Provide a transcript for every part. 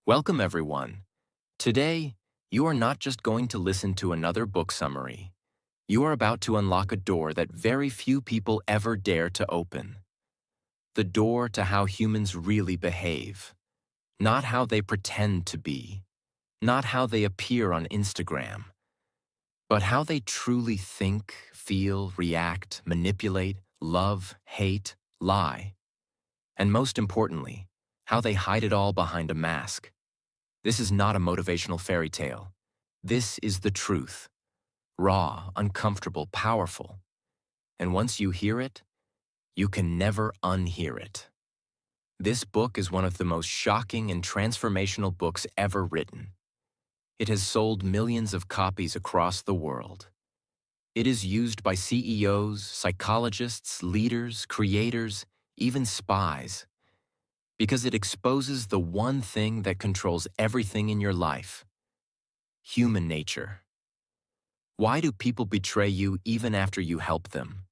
Welcome, everyone. Today, you are not just going to listen to another book summary. You are about to unlock a door that very few people ever dare to open. The door to how humans really behave. Not how they pretend to be. Not how they appear on Instagram. But how they truly think, feel, react, manipulate, love, hate, lie. And most importantly, how they hide it all behind a mask. This is not a motivational fairy tale. This is the truth. Raw, uncomfortable, powerful. And once you hear it, you can never unhear it. This book is one of the most shocking and transformational books ever written. It has sold millions of copies across the world. It is used by CEOs, psychologists, leaders, creators, even spies, because it exposes the one thing that controls everything in your life: human nature. Why do people betray you even after you help them?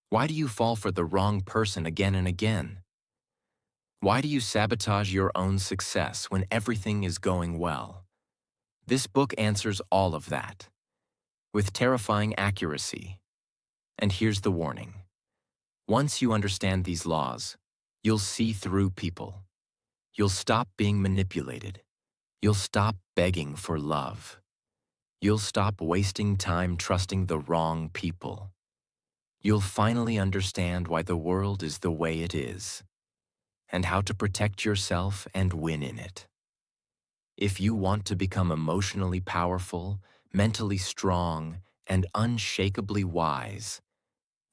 Why do you fall for the wrong person again and again? Why do you sabotage your own success when everything is going well? This book answers all of that, with terrifying accuracy. And here's the warning. Once you understand these laws, you'll see through people. You'll stop being manipulated. You'll stop begging for love. You'll stop wasting time trusting the wrong people. You'll finally understand why the world is the way it is, and how to protect yourself and win in it. If you want to become emotionally powerful, mentally strong, and unshakably wise,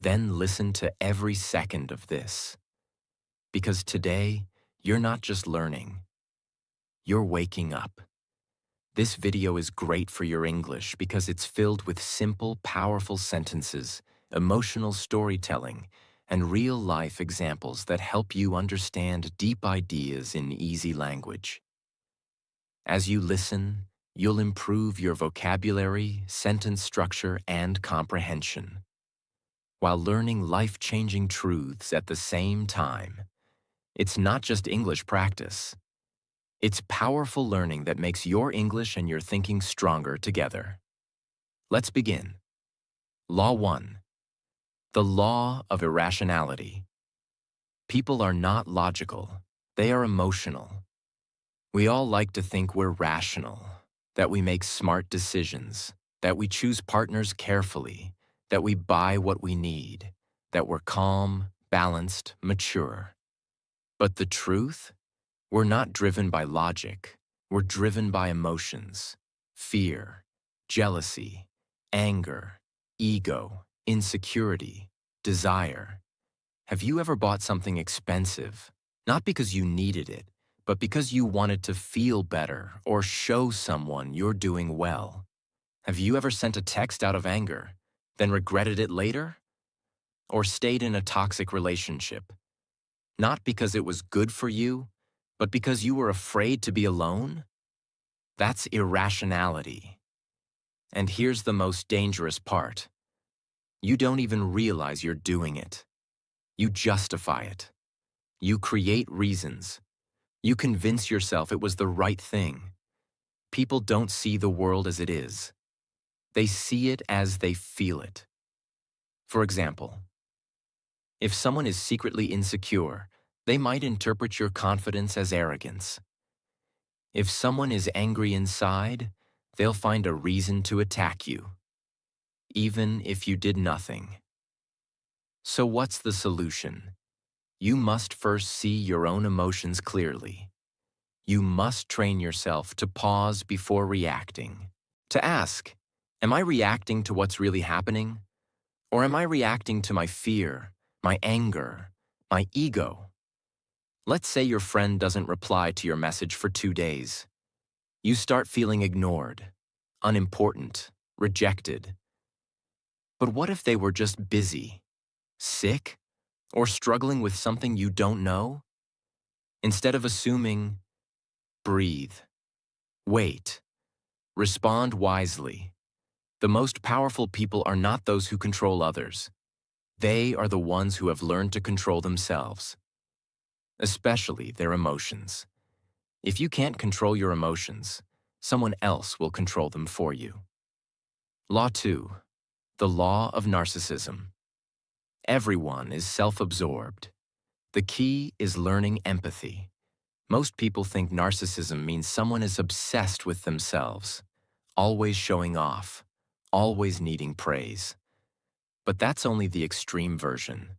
then listen to every second of this. Because today, you're not just learning, you're waking up. This video is great for your English because it's filled with simple, powerful sentences, emotional storytelling, and real-life examples that help you understand deep ideas in easy language. As you listen, you'll improve your vocabulary, sentence structure, and comprehension, while learning life-changing truths at the same time. It's not just English practice. It's powerful learning that makes your English and your thinking stronger together. Let's begin. Law 1. The law of irrationality. People are not logical. They are emotional. We all like to think we're rational, that we make smart decisions, that we choose partners carefully, that we buy what we need, that we're calm, balanced, mature. But the truth? We're not driven by logic. We're driven by emotions, fear, jealousy, anger, ego, insecurity, desire. Have you ever bought something expensive, not because you needed it, but because you wanted to feel better or show someone you're doing well? Have you ever sent a text out of anger, then regretted it later? Or stayed in a toxic relationship, not because it was good for you, but because you were afraid to be alone? That's irrationality. And here's the most dangerous part. You don't even realize you're doing it. You justify it. You create reasons. You convince yourself it was the right thing. People don't see the world as it is. They see it as they feel it. For example, if someone is secretly insecure, they might interpret your confidence as arrogance. If someone is angry inside, they'll find a reason to attack you, even if you did nothing. So what's the solution? You must first see your own emotions clearly. You must train yourself to pause before reacting, to ask, am I reacting to what's really happening? Or am I reacting to my fear, my anger, my ego? Let's say your friend doesn't reply to your message for 2 days. You start feeling ignored, unimportant, rejected. But what if they were just busy, sick, or struggling with something you don't know? Instead of assuming, breathe, wait, respond wisely. The most powerful people are not those who control others. They are the ones who have learned to control themselves, especially their emotions. If you can't control your emotions, someone else will control them for you. Law 2. The law of narcissism. Everyone is self-absorbed. The key is learning empathy. Most people think narcissism means someone is obsessed with themselves, always showing off, always needing praise. But that's only the extreme version.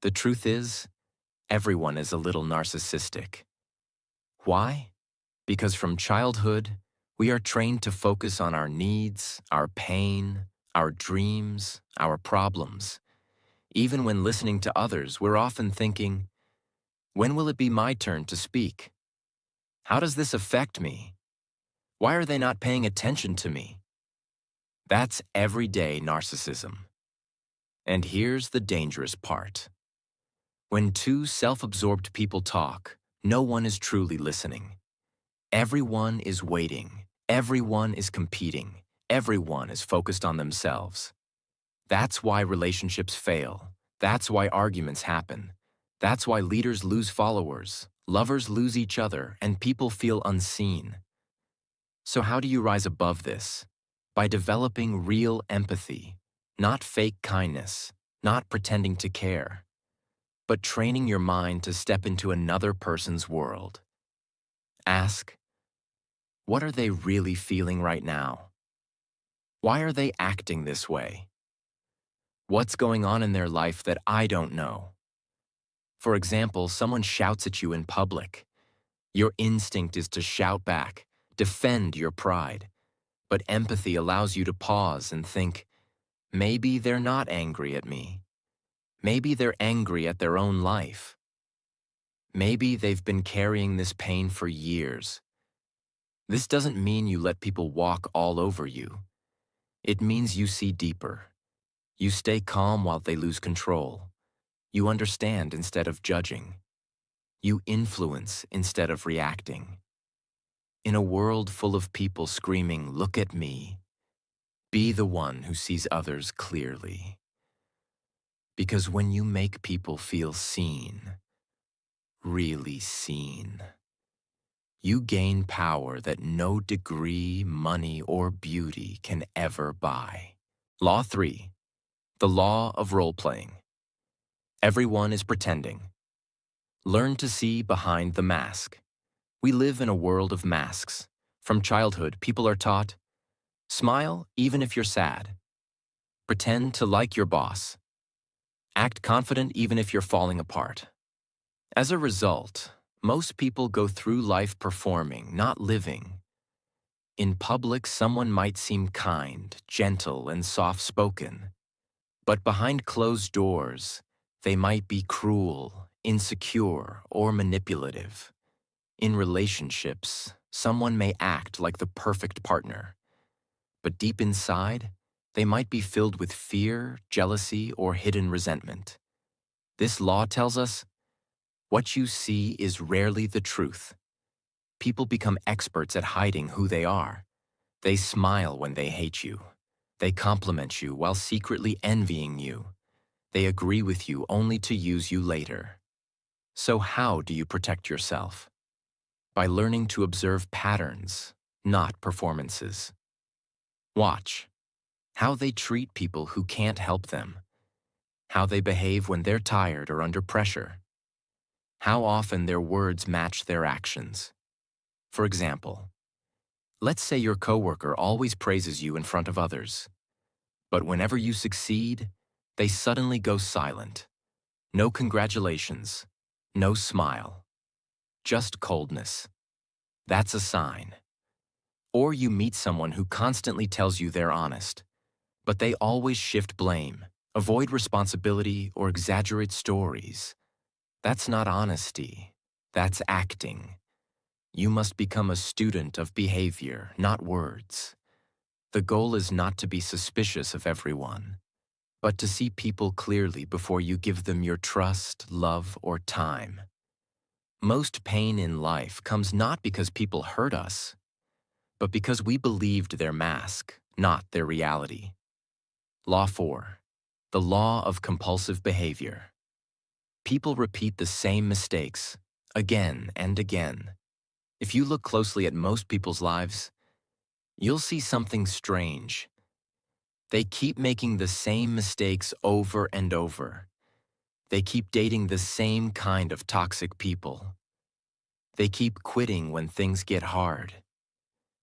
The truth is, everyone is a little narcissistic. Why? Because from childhood, we are trained to focus on our needs, our pain, our dreams, our problems. Even when listening to others, we're often thinking, when will it be my turn to speak? How does this affect me? Why are they not paying attention to me? That's everyday narcissism. And here's the dangerous part. When two self-absorbed people talk, no one is truly listening. Everyone is waiting. Everyone is competing. Everyone is focused on themselves. That's why relationships fail. That's why arguments happen. That's why leaders lose followers, lovers lose each other, and people feel unseen. So how do you rise above this? By developing real empathy, not fake kindness, not pretending to care, but training your mind to step into another person's world. Ask, what are they really feeling right now? Why are they acting this way? What's going on in their life that I don't know? For example, someone shouts at you in public. Your instinct is to shout back, defend your pride. But empathy allows you to pause and think, maybe they're not angry at me. Maybe they're angry at their own life. Maybe they've been carrying this pain for years. This doesn't mean you let people walk all over you. It means you see deeper. You stay calm while they lose control. You understand instead of judging. You influence instead of reacting. In a world full of people screaming, "Look at me," be the one who sees others clearly. Because when you make people feel seen, really seen, you gain power that no degree, money, or beauty can ever buy. Law 3. The law of role-playing. Everyone is pretending. Learn to see behind the mask. We live in a world of masks. From childhood, people are taught, smile even if you're sad. Pretend to like your boss. Act confident even if you're falling apart. As a result, most people go through life performing, not living. In public, someone might seem kind, gentle, and soft-spoken. But behind closed doors, they might be cruel, insecure, or manipulative. In relationships, someone may act like the perfect partner. But deep inside, they might be filled with fear, jealousy, or hidden resentment. This law tells us, what you see is rarely the truth. People become experts at hiding who they are. They smile when they hate you. They compliment you while secretly envying you. They agree with you only to use you later. So how do you protect yourself? By learning to observe patterns, not performances. Watch how they treat people who can't help them, how they behave when they're tired or under pressure, how often their words match their actions. For example, let's say your coworker always praises you in front of others, but whenever you succeed, they suddenly go silent. No congratulations, no smile, just coldness. That's a sign. Or you meet someone who constantly tells you they're honest, but they always shift blame, avoid responsibility, or exaggerate stories. That's not honesty. That's acting. You must become a student of behavior, not words. The goal is not to be suspicious of everyone, but to see people clearly before you give them your trust, love, or time. Most pain in life comes not because people hurt us, but because we believed their mask, not their reality. Law 4. The law of compulsive behavior. People repeat the same mistakes again and again. If you look closely at most people's lives, you'll see something strange. They keep making the same mistakes over and over. They keep dating the same kind of toxic people. They keep quitting when things get hard.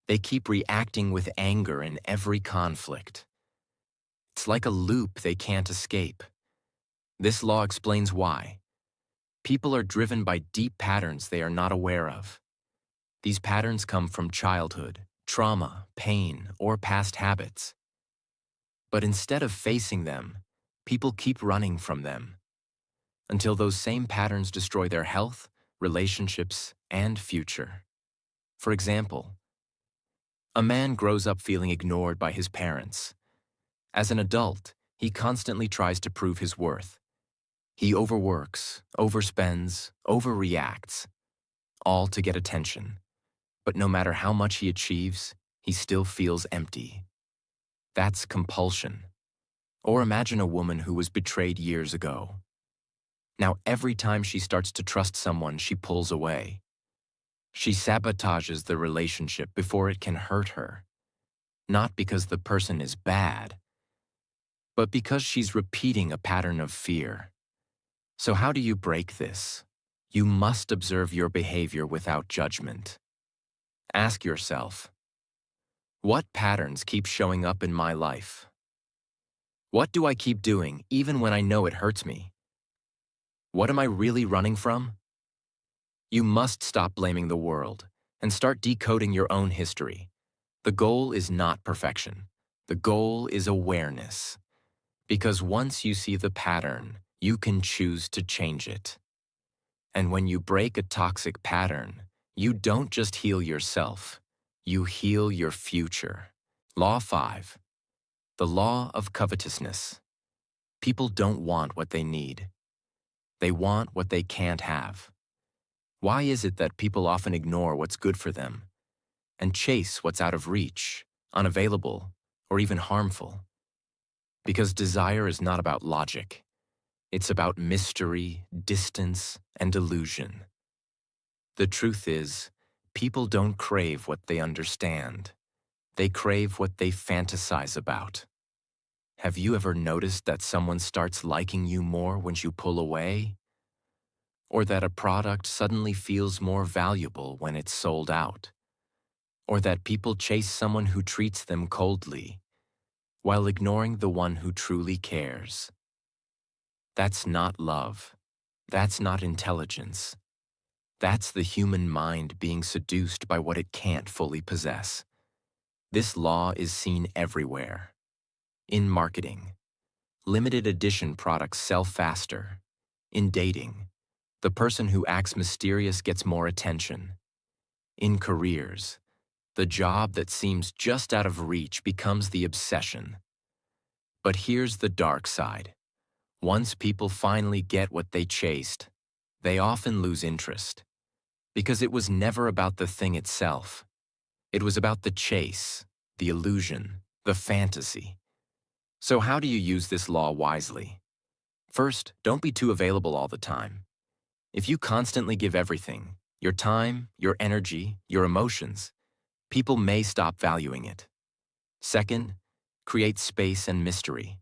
They keep reacting with anger in every conflict. It's like a loop they can't escape. This law explains why. People are driven by deep patterns they are not aware of. These patterns come from childhood, trauma, pain, or past habits. But instead of facing them, people keep running from them until those same patterns destroy their health, relationships, and future. For example, a man grows up feeling ignored by his parents. As an adult, he constantly tries to prove his worth. He overworks, overspends, overreacts, all to get attention. But no matter how much he achieves, he still feels empty. That's compulsion. Or imagine a woman who was betrayed years ago. Now every time she starts to trust someone, she pulls away. She sabotages the relationship before it can hurt her. Not because the person is bad, but because she's repeating a pattern of fear. So how do you break this? You must observe your behavior without judgment. Ask yourself, what patterns keep showing up in my life? What do I keep doing even when I know it hurts me? What am I really running from? You must stop blaming the world and start decoding your own history. The goal is not perfection. The goal is awareness. Because once you see the pattern, you can choose to change it. And when you break a toxic pattern, you don't just heal yourself, you heal your future. Law 5. The law of covetousness. People don't want what they need. They want what they can't have. Why is it that people often ignore what's good for them and chase what's out of reach, unavailable, or even harmful? Because desire is not about logic. It's about mystery, distance, and illusion. The truth is, people don't crave what they understand. They crave what they fantasize about. Have you ever noticed that someone starts liking you more when you pull away? Or that a product suddenly feels more valuable when it's sold out? Or that people chase someone who treats them coldly, while ignoring the one who truly cares? That's not love. That's not intelligence. That's the human mind being seduced by what it can't fully possess. This law is seen everywhere. In marketing, limited edition products sell faster. In dating, the person who acts mysterious gets more attention. In careers, the job that seems just out of reach becomes the obsession. But here's the dark side. Once people finally get what they chased, they often lose interest. Because it was never about the thing itself. It was about the chase, the illusion, the fantasy. So how do you use this law wisely? First, don't be too available all the time. If you constantly give everything, your time, your energy, your emotions, people may stop valuing it. Second, create space and mystery.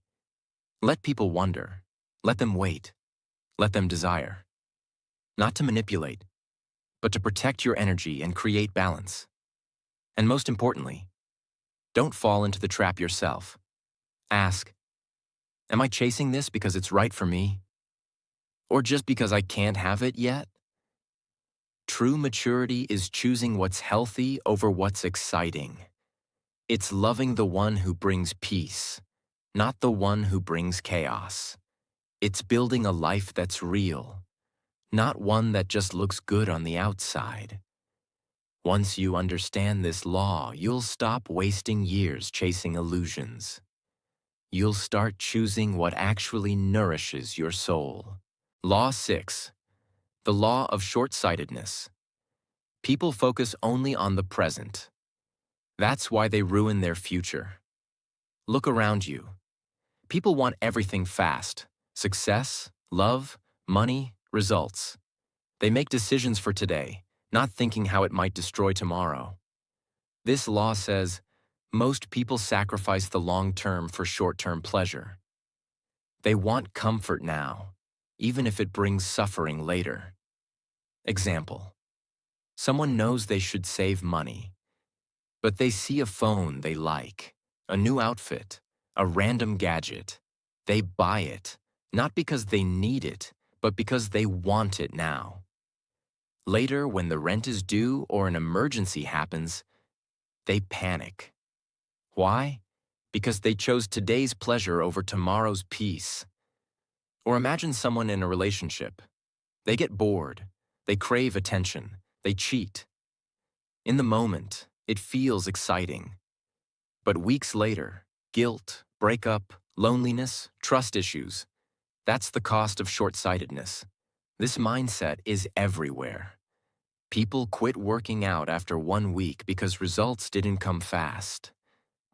Let people wonder. Let them wait. Let them desire. Not to manipulate, but to protect your energy and create balance. And most importantly, don't fall into the trap yourself. Ask, am I chasing this because it's right for me? Or just because I can't have it yet? True maturity is choosing what's healthy over what's exciting. It's loving the one who brings peace, not the one who brings chaos. It's building a life that's real, not one that just looks good on the outside. Once you understand this law, you'll stop wasting years chasing illusions. You'll start choosing what actually nourishes your soul. Law 6. The law of short-sightedness. People focus only on the present. That's why they ruin their future. Look around you. People want everything fast. Success, love, money, results. They make decisions for today, not thinking how it might destroy tomorrow. This law says most people sacrifice the long term for short-term pleasure. They want comfort now, even if it brings suffering later. Example: someone knows they should save money, but they see a phone they like, a new outfit, a random gadget. They buy it, not because they need it, but because they want it now. Later, when the rent is due or an emergency happens, they panic. Why? Because they chose today's pleasure over tomorrow's peace. Or imagine someone in a relationship. They get bored, they crave attention, they cheat. In the moment, it feels exciting. But weeks later, guilt, breakup, loneliness, trust issues. That's the cost of short-sightedness. This mindset is everywhere. People quit working out after 1 week because results didn't come fast.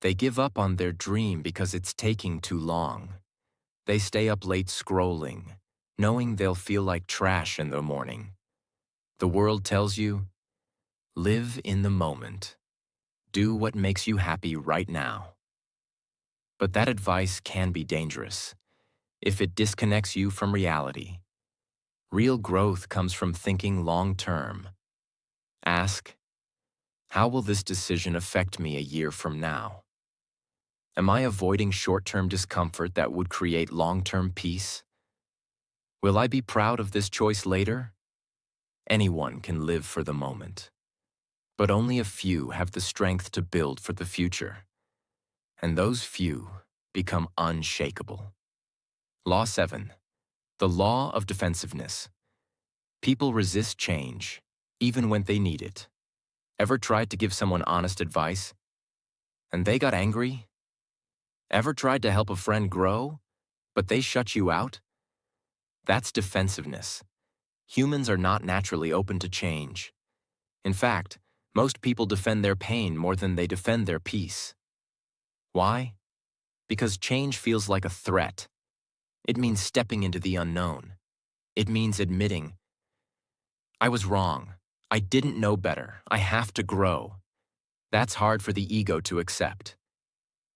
They give up on their dream because it's taking too long. They stay up late scrolling, knowing they'll feel like trash in the morning. The world tells you, live in the moment. Do what makes you happy right now. But that advice can be dangerous if it disconnects you from reality. Real growth comes from thinking long-term. Ask, how will this decision affect me a year from now? Am I avoiding short-term discomfort that would create long-term peace? Will I be proud of this choice later? Anyone can live for the moment, but only a few have the strength to build for the future. And those few become unshakable. Law 7. The law of defensiveness. People resist change, even when they need it. Ever tried to give someone honest advice, and they got angry? Ever tried to help a friend grow, but they shut you out? That's defensiveness. Humans are not naturally open to change. In fact, most people defend their pain more than they defend their peace. Why? Because change feels like a threat. It means stepping into the unknown. It means admitting, I was wrong. I didn't know better. I have to grow. That's hard for the ego to accept.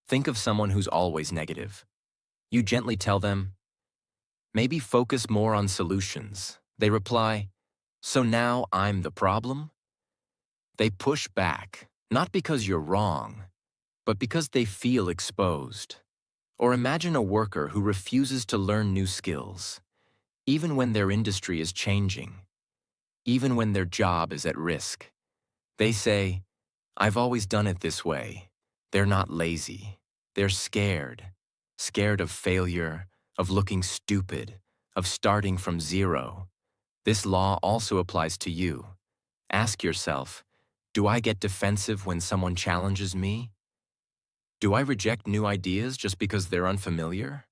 Think of someone who's always negative. You gently tell them, maybe focus more on solutions. They reply, so now I'm the problem? They push back, not because you're wrong, but because they feel exposed. Or imagine a worker who refuses to learn new skills, even when their industry is changing, even when their job is at risk. They say, I've always done it this way. They're not lazy. They're scared. Scared of failure, of looking stupid, of starting from zero. This law also applies to you. Ask yourself, do I get defensive when someone challenges me? Do I reject new ideas just because they're unfamiliar?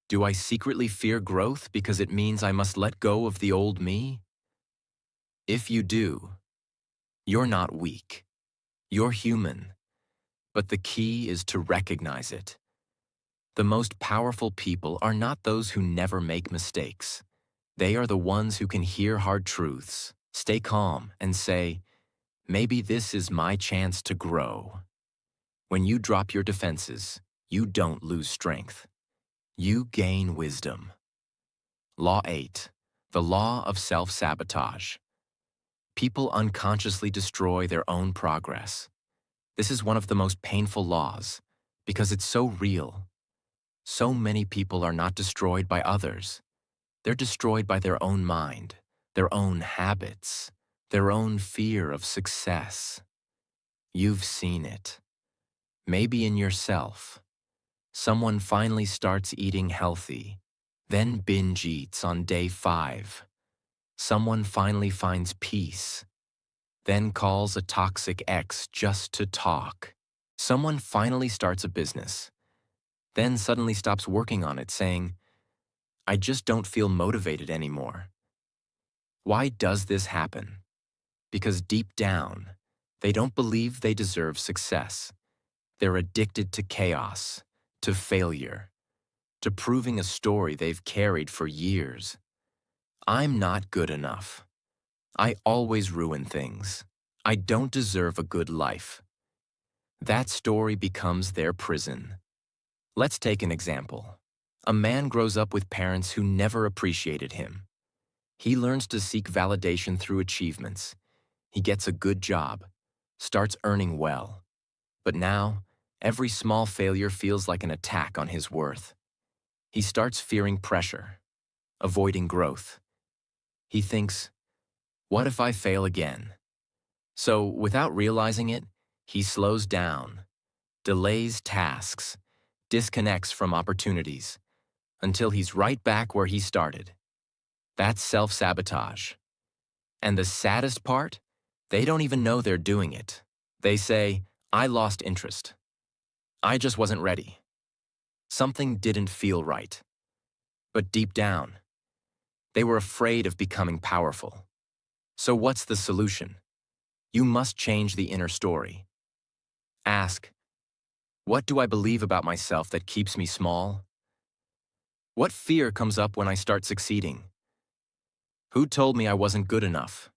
Do I secretly fear growth because it means I must let go of the old me? If you do, you're not weak. You're human. But the key is to recognize it. The most powerful people are not those who never make mistakes. They are the ones who can hear hard truths, stay calm, and say, maybe this is my chance to grow. When you drop your defenses, you don't lose strength. You gain wisdom. Law 8. The law of self-sabotage. People unconsciously destroy their own progress. This is one of the most painful laws because it's so real. So many people are not destroyed by others. They're destroyed by their own mind, their own habits, their own fear of success. You've seen it. Maybe in yourself. Someone finally starts eating healthy, then binge eats on day 5. Someone finally finds peace, then calls a toxic ex just to talk. Someone finally starts a business, then suddenly stops working on it saying, I just don't feel motivated anymore. Why does this happen? Because deep down, they don't believe they deserve success. They're addicted to chaos, to failure, to proving a story they've carried for years. I'm not good enough. I always ruin things. I don't deserve a good life. That story becomes their prison. Let's take an example. A man grows up with parents who never appreciated him. He learns to seek validation through achievements. He gets a good job, starts earning well. But now, every small failure feels like an attack on his worth. He starts fearing pressure, avoiding growth. He thinks, what if I fail again? So, without realizing it, he slows down, delays tasks, disconnects from opportunities, until he's right back where he started. That's self-sabotage. And the saddest part? They don't even know they're doing it. They say, I lost interest. I just wasn't ready. Something didn't feel right. But deep down, they were afraid of becoming powerful. So what's the solution? You must change the inner story. Ask, what do I believe about myself that keeps me small? What fear comes up when I start succeeding? Who told me I wasn't good enough?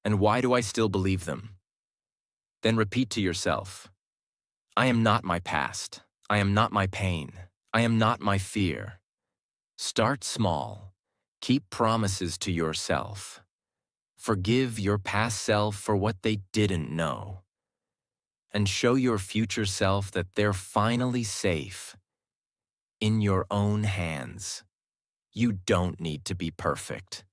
And why do I still believe them? Then repeat to yourself, I am not my past. I am not my pain. I am not my fear. Start small. Keep promises to yourself. Forgive your past self for what they didn't know. And show your future self that they're finally safe. In your own hands. You don't need to be perfect.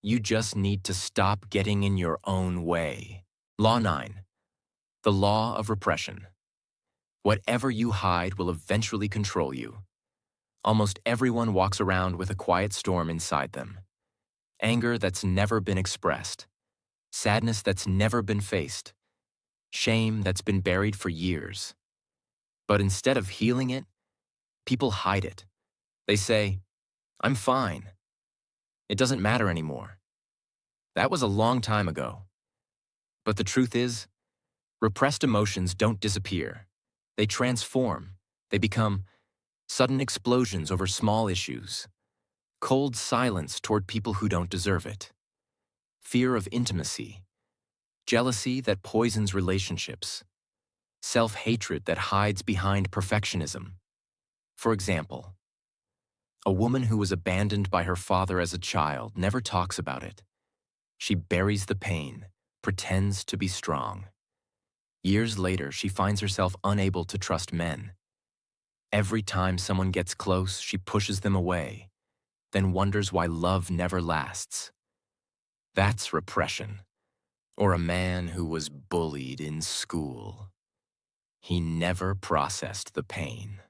You just need to stop getting in your own way. Law 9. The law of repression. Whatever you hide will eventually control you. Almost everyone walks around with a quiet storm inside them. Anger that's never been expressed. Sadness that's never been faced. Shame that's been buried for years. But instead of healing it, people hide it. They say, I'm fine. It doesn't matter anymore. That was a long time ago. But the truth is, repressed emotions don't disappear. They transform. They become sudden explosions over small issues. Cold silence toward people who don't deserve it. Fear of intimacy. Jealousy that poisons relationships. Self-hatred that hides behind perfectionism. For example, a woman who was abandoned by her father as a child never talks about it. She buries the pain, pretends to be strong. Years later, she finds herself unable to trust men. Every time someone gets close, she pushes them away, then wonders why love never lasts. That's repression. Or a man who was bullied in school. He never processed the pain.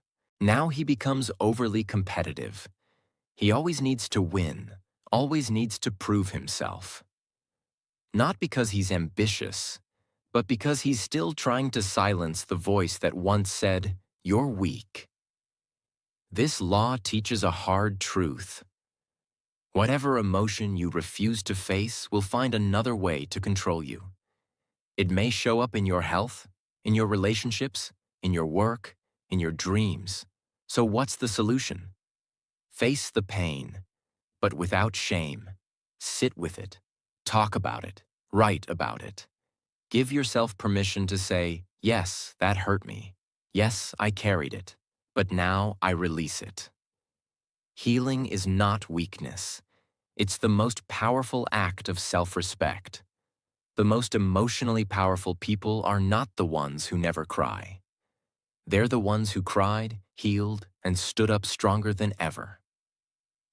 Now he becomes overly competitive. He always needs to win, always needs to prove himself. Not because he's ambitious, but because he's still trying to silence the voice that once said, "You're weak." This law teaches a hard truth. Whatever emotion you refuse to face will find another way to control you. It may show up in your health, in your relationships, in your work, in your dreams. So what's the solution? Face the pain, but without shame. Sit with it. Talk about it. Write about it. Give yourself permission to say, yes, that hurt me. Yes, I carried it, but now I release it. Healing is not weakness. It's the most powerful act of self-respect. The most emotionally powerful people are not the ones who never cry. They're the ones who cried, healed, and stood up stronger than ever.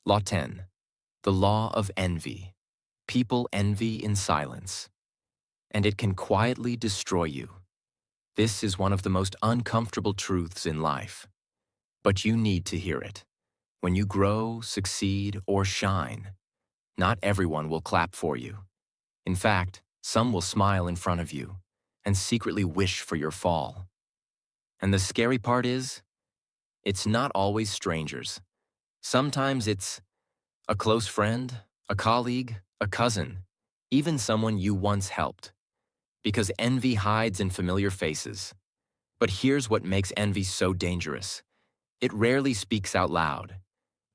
Law 10. The law of envy. People envy in silence, and it can quietly destroy you. This is one of the most uncomfortable truths in life, but you need to hear it. When you grow, succeed, or shine, not everyone will clap for you. In fact, some will smile in front of you and secretly wish for your fall. And the scary part is, it's not always strangers. Sometimes it's a close friend, a colleague, a cousin, even someone you once helped. Because envy hides in familiar faces. But here's what makes envy so dangerous. It rarely speaks out loud.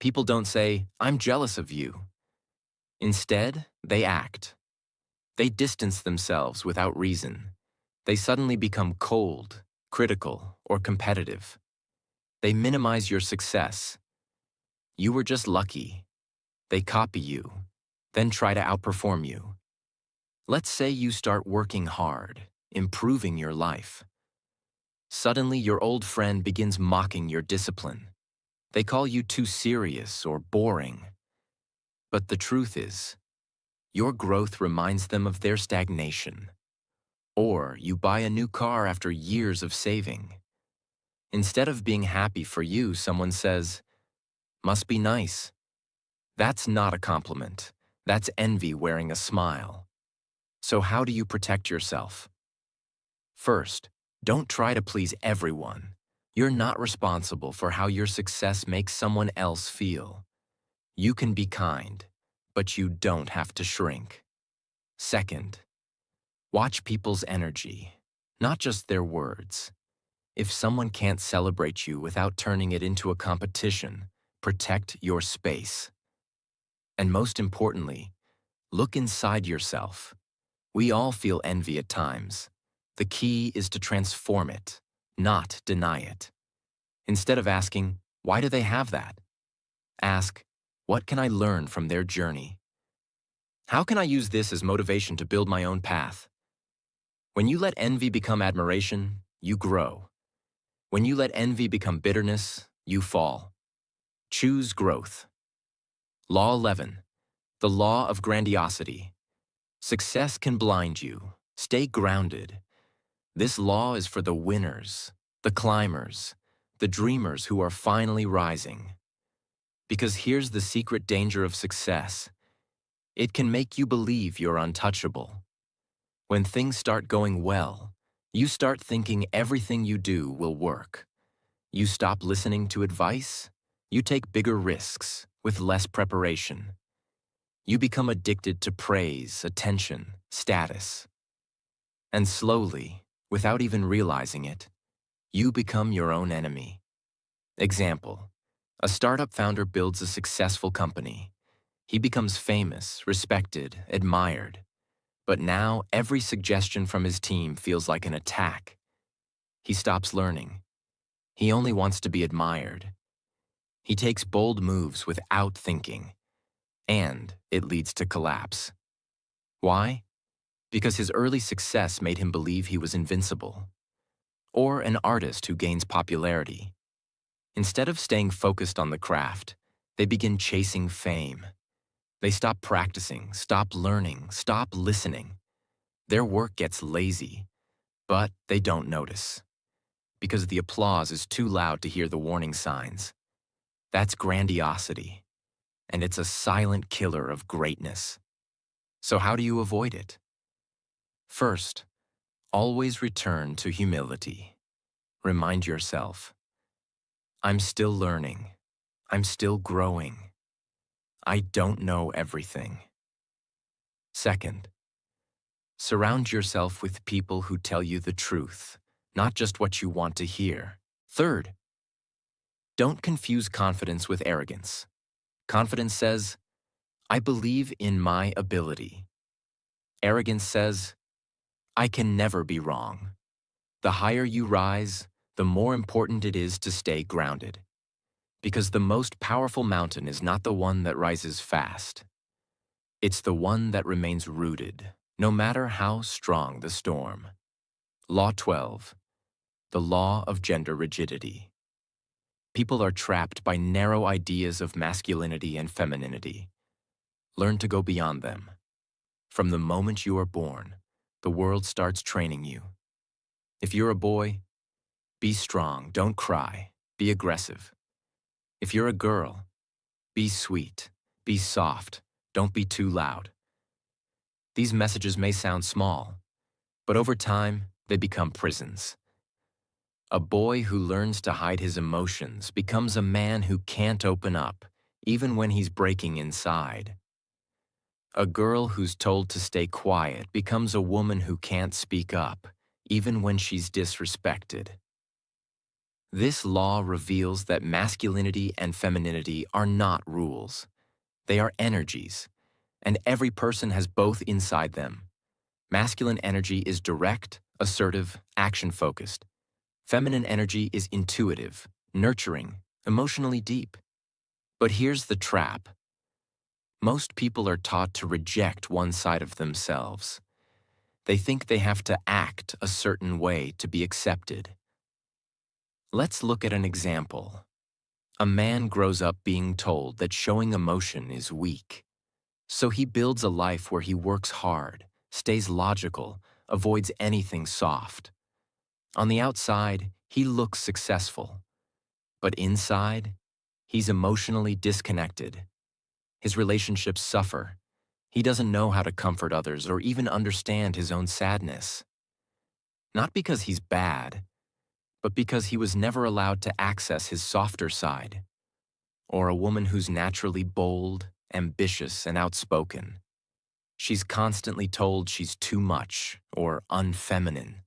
People don't say, I'm jealous of you. Instead, they act. They distance themselves without reason. They suddenly become cold, critical, or competitive. They minimize your success. You were just lucky. They copy you, then try to outperform you. Let's say you start working hard, improving your life. Suddenly, your old friend begins mocking your discipline. They call you too serious or boring. But the truth is, your growth reminds them of their stagnation. Or you buy a new car after years of saving. Instead of being happy for you, someone says, "Must be nice." That's not a compliment. That's envy wearing a smile. So how do you protect yourself? First, don't try to please everyone. You're not responsible for how your success makes someone else feel. You can be kind, but you don't have to shrink. Second, watch people's energy, not just their words. If someone can't celebrate you without turning it into a competition, protect your space. And most importantly, look inside yourself. We all feel envy at times. The key is to transform it, not deny it. Instead of asking, "Why do they have that?" ask, "What can I learn from their journey? How can I use this as motivation to build my own path?" When you let envy become admiration, you grow. When you let envy become bitterness, you fall. Choose growth. Law 11. The law of grandiosity. Success can blind you. Stay grounded. This law is for the winners, the climbers, the dreamers who are finally rising. Because here's the secret danger of success. It can make you believe you're untouchable. When things start going well, you start thinking everything you do will work. You stop listening to advice. You take bigger risks with less preparation. You become addicted to praise, attention, status. And slowly, without even realizing it, you become your own enemy. Example: a startup founder builds a successful company. He becomes famous, respected, admired. But now every suggestion from his team feels like an attack. He stops learning. He only wants to be admired. He takes bold moves without thinking, and it leads to collapse. Why? Because his early success made him believe he was invincible. Or an artist who gains popularity. Instead of staying focused on the craft, they begin chasing fame. They stop practicing, stop learning, stop listening. Their work gets lazy, but they don't notice. Because the applause is too loud to hear the warning signs. That's grandiosity, and it's a silent killer of greatness. So how do you avoid it? First, always return to humility. Remind yourself, I'm still learning. I'm still growing. I don't know everything. Second, surround yourself with people who tell you the truth, not just what you want to hear. Third, don't confuse confidence with arrogance. Confidence says, I believe in my ability. Arrogance says, I can never be wrong. The higher you rise, the more important it is to stay grounded. Because the most powerful mountain is not the one that rises fast. It's the one that remains rooted, no matter how strong the storm. Law 12. The law of gender rigidity. People are trapped by narrow ideas of masculinity and femininity. Learn to go beyond them. From the moment you are born, the world starts training you. If you're a boy, be strong, don't cry, be aggressive. If you're a girl, be sweet, be soft, don't be too loud. These messages may sound small, but over time, they become prisons. A boy who learns to hide his emotions becomes a man who can't open up, even when he's breaking inside. A girl who's told to stay quiet becomes a woman who can't speak up, even when she's disrespected. This law reveals that masculinity and femininity are not rules. They are energies, and every person has both inside them. Masculine energy is direct, assertive, action-focused. Feminine energy is intuitive, nurturing, emotionally deep. But here's the trap. Most people are taught to reject one side of themselves. They think they have to act a certain way to be accepted. Let's look at an example. A man grows up being told that showing emotion is weak. So he builds a life where he works hard, stays logical, avoids anything soft. On the outside, he looks successful. But inside, he's emotionally disconnected. His relationships suffer. He doesn't know how to comfort others or even understand his own sadness. Not because he's bad, but because he was never allowed to access his softer side. Or a woman who's naturally bold, ambitious, and outspoken. She's constantly told she's too much or unfeminine.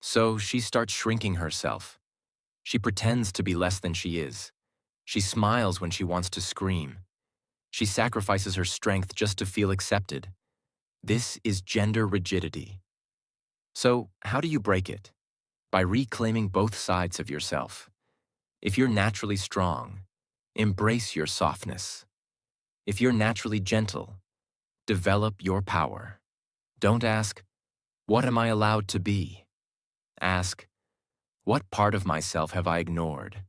So she starts shrinking herself. She pretends to be less than she is. She smiles when she wants to scream. She sacrifices her strength just to feel accepted. This is gender rigidity. So, how do you break it? By reclaiming both sides of yourself. If you're naturally strong, embrace your softness. If you're naturally gentle, develop your power. Don't ask, "What am I allowed to be?" Ask, "What part of myself have I ignored?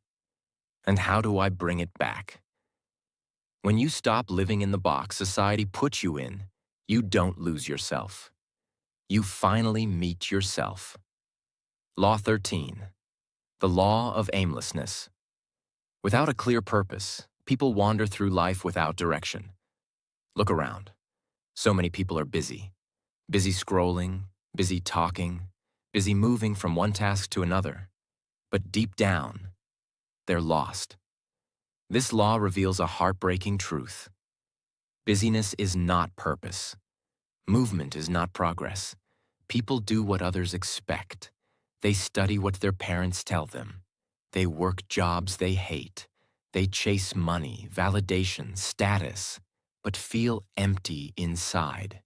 And how do I bring it back?" When you stop living in the box society puts you in, you don't lose yourself. You finally meet yourself. Law 13. The law of aimlessness. Without a clear purpose, people wander through life without direction. Look around. So many people are busy. Busy scrolling, busy talking, busy moving from one task to another. But deep down, they're lost. This law reveals a heartbreaking truth. Busyness is not purpose. Movement is not progress. People do what others expect. They study what their parents tell them. They work jobs they hate. They chase money, validation, status, but feel empty inside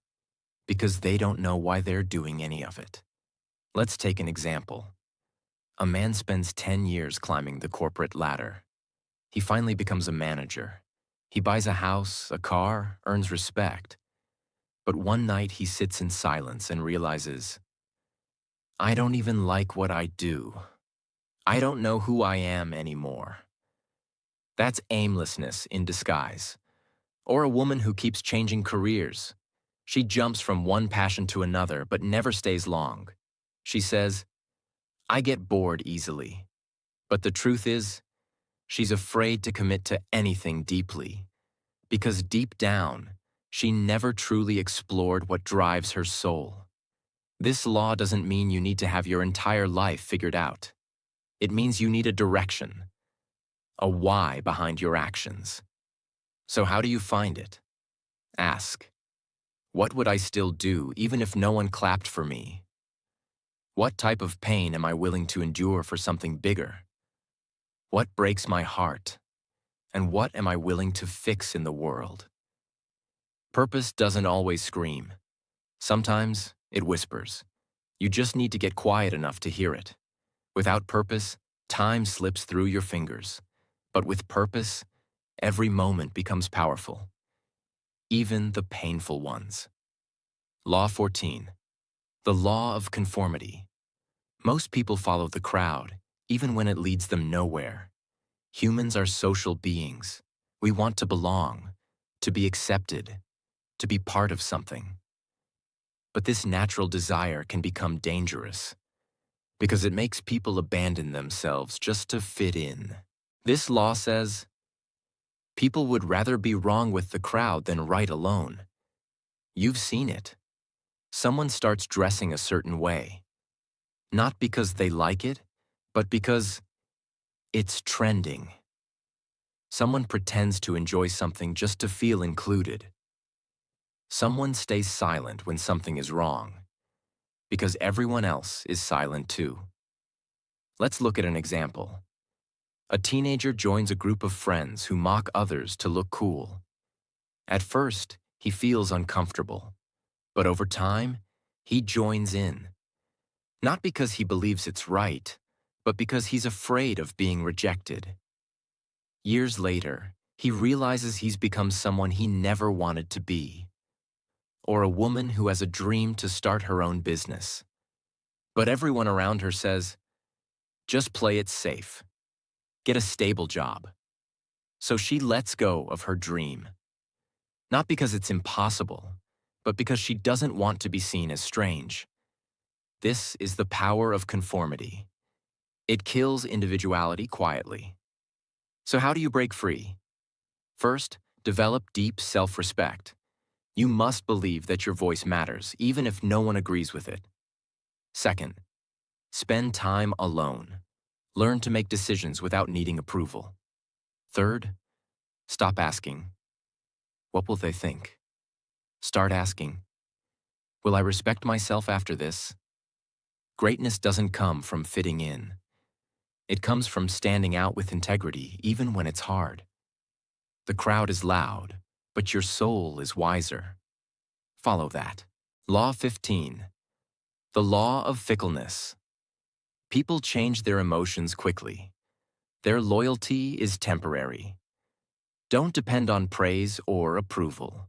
because they don't know why they're doing any of it. Let's take an example. A man spends 10 years climbing the corporate ladder. He finally becomes a manager. He buys a house, a car, earns respect. But one night he sits in silence and realizes, I don't even like what I do. I don't know who I am anymore. That's aimlessness in disguise. Or a woman who keeps changing careers. She jumps from one passion to another but never stays long. She says, I get bored easily. But the truth is, she's afraid to commit to anything deeply. Because deep down, she never truly explored what drives her soul. This law doesn't mean you need to have your entire life figured out. It means you need a direction, a why behind your actions. So how do you find it? Ask, what would I still do even if no one clapped for me? What type of pain am I willing to endure for something bigger? What breaks my heart? And what am I willing to fix in the world? Purpose doesn't always scream. Sometimes it whispers. You just need to get quiet enough to hear it. Without purpose, time slips through your fingers. But with purpose, every moment becomes powerful, even the painful ones. Law 14. The law of conformity. Most people follow the crowd, even when it leads them nowhere. Humans are social beings. We want to belong, to be accepted, to be part of something. But this natural desire can become dangerous because it makes people abandon themselves just to fit in. This law says, people would rather be wrong with the crowd than right alone. You've seen it. Someone starts dressing a certain way, not because they like it, but because it's trending. Someone pretends to enjoy something just to feel included. Someone stays silent when something is wrong, because everyone else is silent too. Let's look at an example. A teenager joins a group of friends who mock others to look cool. At first, he feels uncomfortable, but over time, He joins in, not because he believes it's right, but because he's afraid of being rejected. Years later, he realizes he's become someone he never wanted to be, or a woman who has a dream to start her own business. But everyone around her says, just play it safe. Get a stable job. So she lets go of her dream. Not because it's impossible, but because she doesn't want to be seen as strange. This is the power of conformity. It kills individuality quietly. So how do you break free? First, develop deep self-respect. You must believe that your voice matters, even if no one agrees with it. Second, spend time alone. Learn to make decisions without needing approval. Third, stop asking, what will they think? Start asking, will I respect myself after this? Greatness doesn't come from fitting in. It comes from standing out with integrity, even when it's hard. The crowd is loud, but your soul is wiser. Follow that. Law 15. The law of fickleness. People change their emotions quickly. Their loyalty is temporary. Don't depend on praise or approval.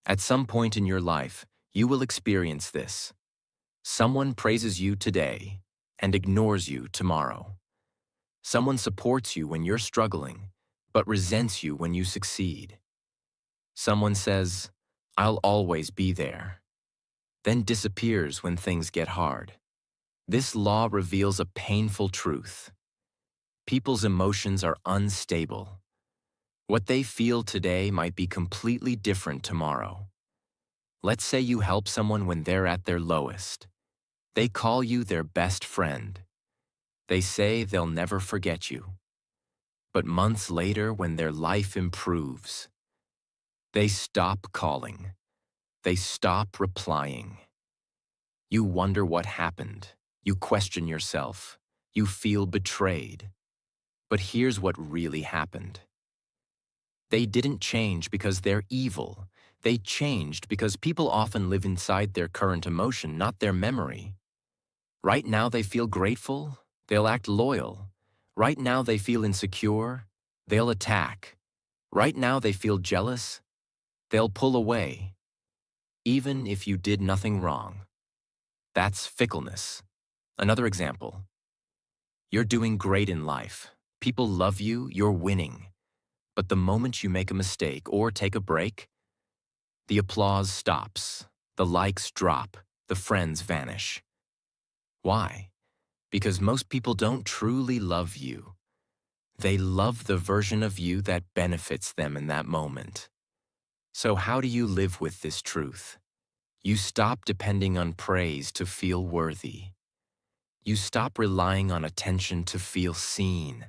At some point in your life, you will experience this. Someone praises you today and ignores you tomorrow. Someone supports you when you're struggling, but resents you when you succeed. Someone says, I'll always be there, then disappears when things get hard. This law reveals a painful truth. People's emotions are unstable. What they feel today might be completely different tomorrow. Let's say you help someone when they're at their lowest. They call you their best friend. They say they'll never forget you. But months later, when their life improves, they stop calling. They stop replying. You wonder what happened. You question yourself. You feel betrayed. But here's what really happened. They didn't change because they're evil. They changed because people often live inside their current emotion, not their memory. Right now they feel grateful, they'll act loyal. Right now they feel insecure, they'll attack. Right now they feel jealous, they'll pull away. Even if you did nothing wrong. That's fickleness. Another example. You're doing great in life. People love you, you're winning. But the moment you make a mistake or take a break, the applause stops, the likes drop, the friends vanish. Why? Because most people don't truly love you. They love the version of you that benefits them in that moment. So how do you live with this truth? You stop depending on praise to feel worthy. You stop relying on attention to feel seen.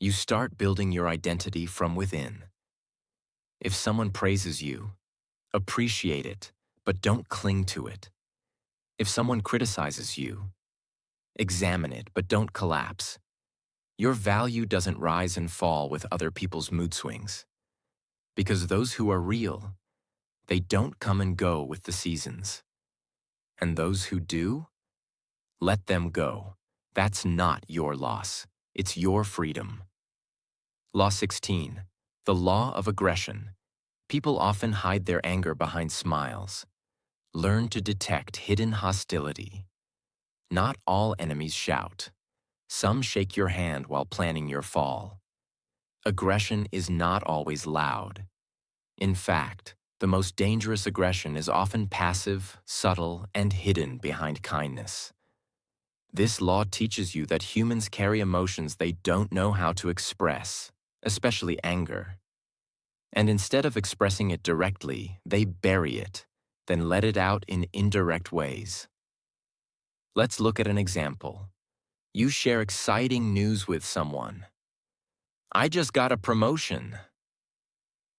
You start building your identity from within. If someone praises you, appreciate it, but don't cling to it. If someone criticizes you, examine it, but don't collapse. Your value doesn't rise and fall with other people's mood swings. Because those who are real, they don't come and go with the seasons. And those who do, let them go. That's not your loss. It's your freedom. Law 16. The law of aggression. People often hide their anger behind smiles. Learn to detect hidden hostility. Not all enemies shout. Some shake your hand while planning your fall. Aggression is not always loud. In fact, the most dangerous aggression is often passive, subtle, and hidden behind kindness. This law teaches you that humans carry emotions they don't know how to express, especially anger. And instead of expressing it directly, they bury it, then let it out in indirect ways. Let's look at an example. You share exciting news with someone. I just got a promotion.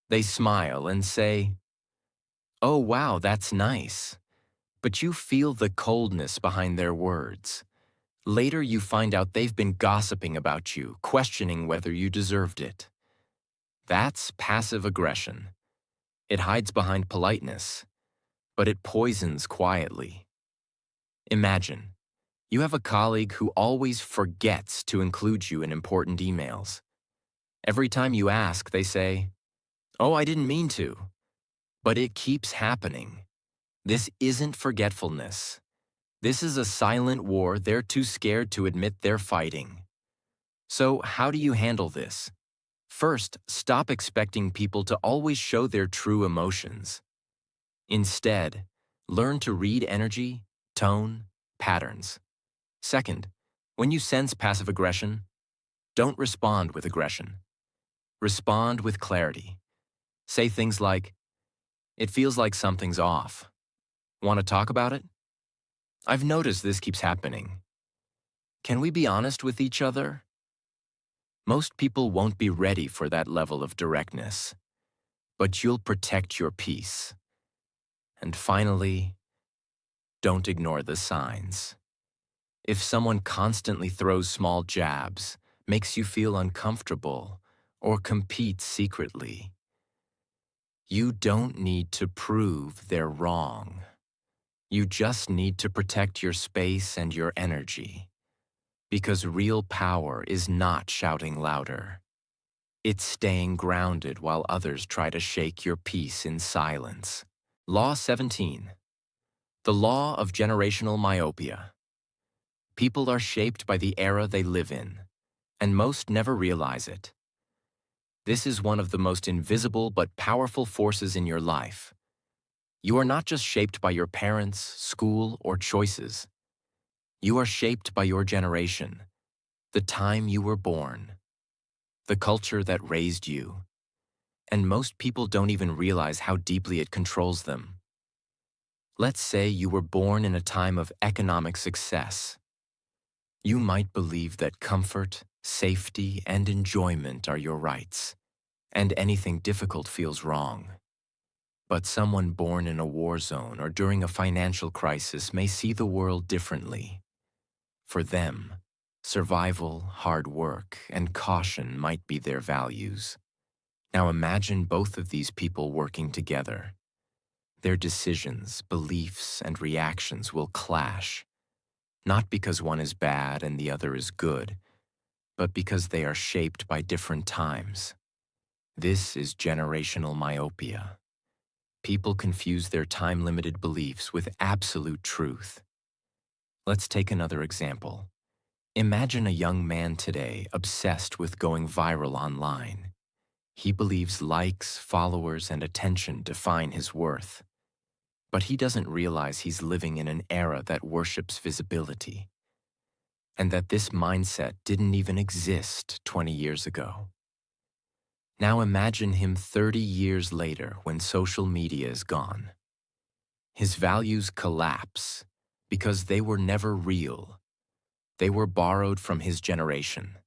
They smile and say, oh wow, that's nice. But you feel the coldness behind their words. Later you find out they've been gossiping about you, questioning whether you deserved it. That's passive aggression. It hides behind politeness, but it poisons quietly. Imagine, you have a colleague who always forgets to include you in important emails. Every time you ask, they say, "Oh, I didn't mean to." But it keeps happening. This isn't forgetfulness. This is a silent war they're too scared to admit they're fighting. So, how do you handle this? First, stop expecting people to always show their true emotions. Instead, learn to read energy, tone, patterns. Second, when you sense passive aggression, don't respond with aggression. Respond with clarity. Say things like, "It feels like something's off. Want to talk about it? I've noticed this keeps happening. Can we be honest with each other?" Most people won't be ready for that level of directness, but you'll protect your peace. And finally, don't ignore the signs. If someone constantly throws small jabs, makes you feel uncomfortable, or competes secretly, you don't need to prove they're wrong. You just need to protect your space and your energy. Because real power is not shouting louder. It's staying grounded while others try to shake your peace in silence. Law 17. The law of generational myopia. People are shaped by the era they live in, and most never realize it. This is one of the most invisible but powerful forces in your life. You are not just shaped by your parents, school, or choices. You are shaped by your generation, the time you were born, the culture that raised you, and most people don't even realize how deeply it controls them. Let's say you were born in a time of economic success. You might believe that comfort, safety, and enjoyment are your rights, and anything difficult feels wrong. But someone born in a war zone or during a financial crisis may see the world differently. For them, survival, hard work, and caution might be their values. Now imagine both of these people working together. Their decisions, beliefs, and reactions will clash, not because one is bad and the other is good, but because they are shaped by different times. This is generational myopia. People confuse their time-limited beliefs with absolute truth. Let's take another example. Imagine a young man today obsessed with going viral online. He believes likes, followers, and attention define his worth. But he doesn't realize he's living in an era that worships visibility, and that this mindset didn't even exist 20 years ago. Now imagine him 30 years later when social media is gone. His values collapse because they were never real. They were borrowed from his generation.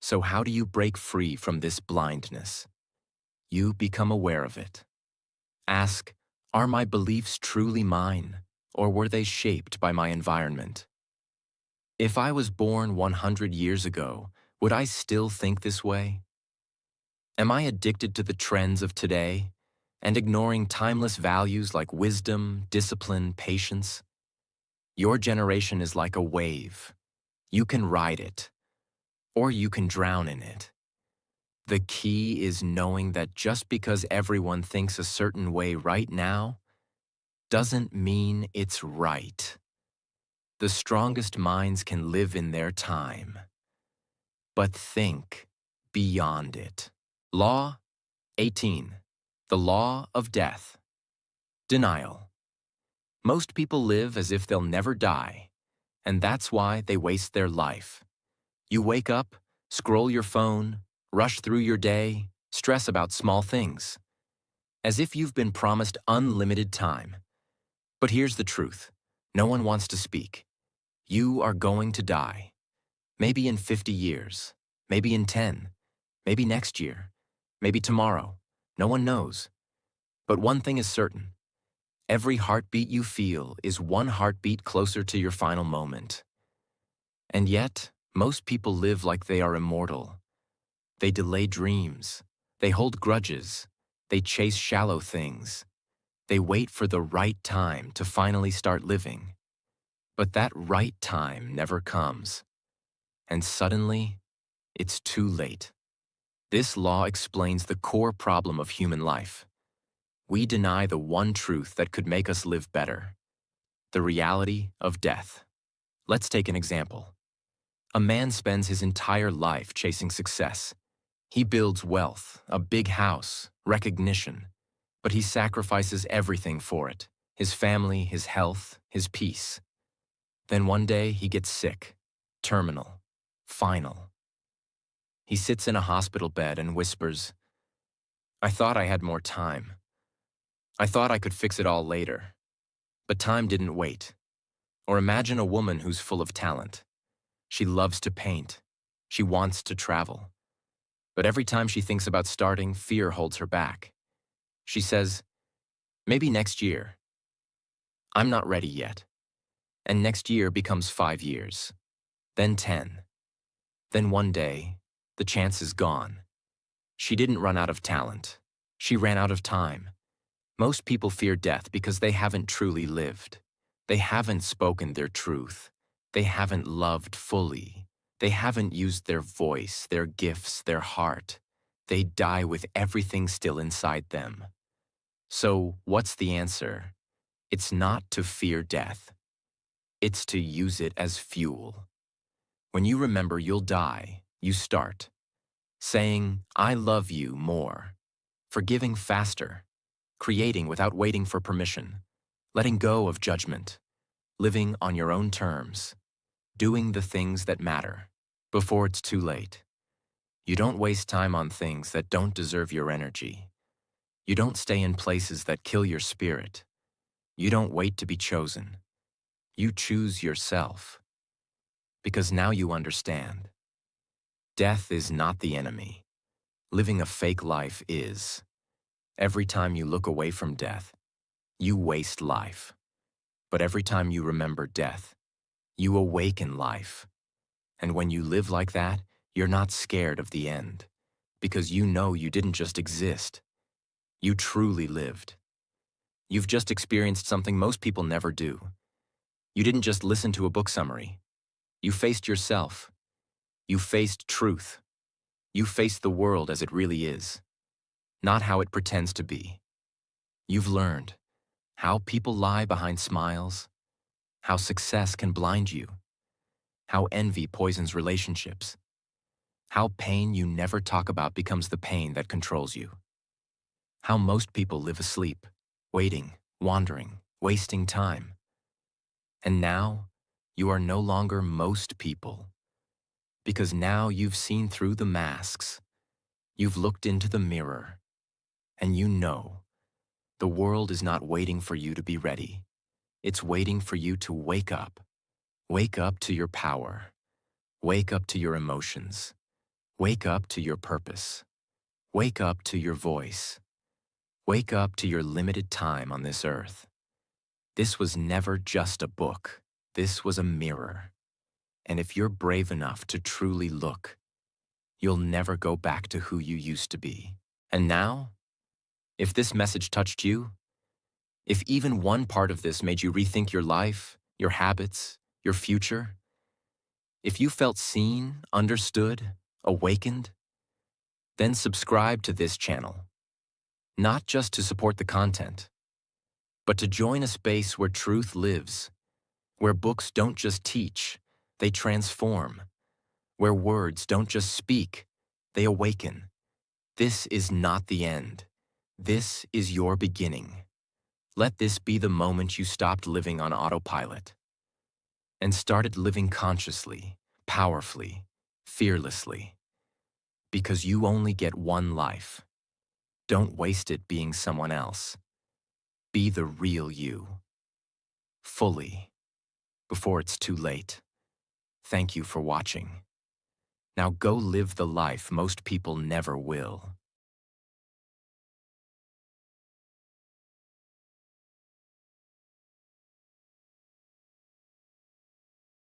So how do you break free from this blindness? You become aware of it. Ask, are my beliefs truly mine, or were they shaped by my environment? If I was born 100 years ago, would I still think this way? Am I addicted to the trends of today and ignoring timeless values like wisdom, discipline, patience? Your generation is like a wave. You can ride it, or you can drown in it. The key is knowing that just because everyone thinks a certain way right now doesn't mean it's right. The strongest minds can live in their time, but think beyond it. Law 18. The law of death. Denial. Most people live as if they'll never die, and that's why they waste their life. You wake up, scroll your phone, rush through your day, stress about small things, as if you've been promised unlimited time. But here's the truth. No one wants to speak. You are going to die. Maybe in 50 years, maybe in 10, maybe next year, maybe tomorrow. No one knows. But one thing is certain. Every heartbeat you feel is one heartbeat closer to your final moment. And yet, most people live like they are immortal. They delay dreams. They hold grudges. They chase shallow things. They wait for the right time to finally start living. But that right time never comes, and suddenly, it's too late. This law explains the core problem of human life. We deny the one truth that could make us live better, the reality of death. Let's take an example. A man spends his entire life chasing success. He builds wealth, a big house, recognition, but he sacrifices everything for it: his family, his health, his peace. Then one day he gets sick, terminal, final. He sits in a hospital bed and whispers, "I thought I had more time. I thought I could fix it all later." But time didn't wait. Or imagine a woman who's full of talent. She loves to paint. She wants to travel. But every time she thinks about starting, fear holds her back. She says, "Maybe next year. I'm not ready yet." And next year becomes 5 years, then 10. Then one day, the chance is gone. She didn't run out of talent. She ran out of time. Most people fear death because they haven't truly lived. They haven't spoken their truth. They haven't loved fully. They haven't used their voice, their gifts, their heart. They die with everything still inside them. So, what's the answer? It's not to fear death. It's to use it as fuel. When you remember you'll die, you start. Saying, "I love you" more. Forgiving faster. Creating without waiting for permission. Letting go of judgment. Living on your own terms. Doing the things that matter. Before it's too late. You don't waste time on things that don't deserve your energy. You don't stay in places that kill your spirit. You don't wait to be chosen. You choose yourself. Because now you understand. Death is not the enemy. Living a fake life is. Every time you look away from death, you waste life. But every time you remember death, you awaken life. And when you live like that, you're not scared of the end. Because you know you didn't just exist. You truly lived. You've just experienced something most people never do. You didn't just listen to a book summary. You faced yourself. You faced truth. You faced the world as it really is, not how it pretends to be. You've learned how people lie behind smiles, how success can blind you, how envy poisons relationships, how pain you never talk about becomes the pain that controls you, how most people live asleep, waiting, wandering, wasting time. And now, you are no longer most people, because now you've seen through the masks, you've looked into the mirror, and you know the world is not waiting for you to be ready. It's waiting for you to wake up. Wake up to your power. Wake up to your emotions. Wake up to your purpose. Wake up to your voice. Wake up to your limited time on this earth. This was never just a book. This was a mirror. And if you're brave enough to truly look, you'll never go back to who you used to be. And now, if this message touched you, if even one part of this made you rethink your life, your habits, your future, if you felt seen, understood, awakened, then subscribe to this channel. Not just to support the content, but to join a space where truth lives, where books don't just teach, they transform, where words don't just speak, they awaken. This is not the end. This is your beginning. Let this be the moment you stopped living on autopilot and started living consciously, powerfully, fearlessly. Because you only get one life. Don't waste it being someone else. Be the real you. Fully. Before it's too late. Thank you for watching. Now go live the life most people never will.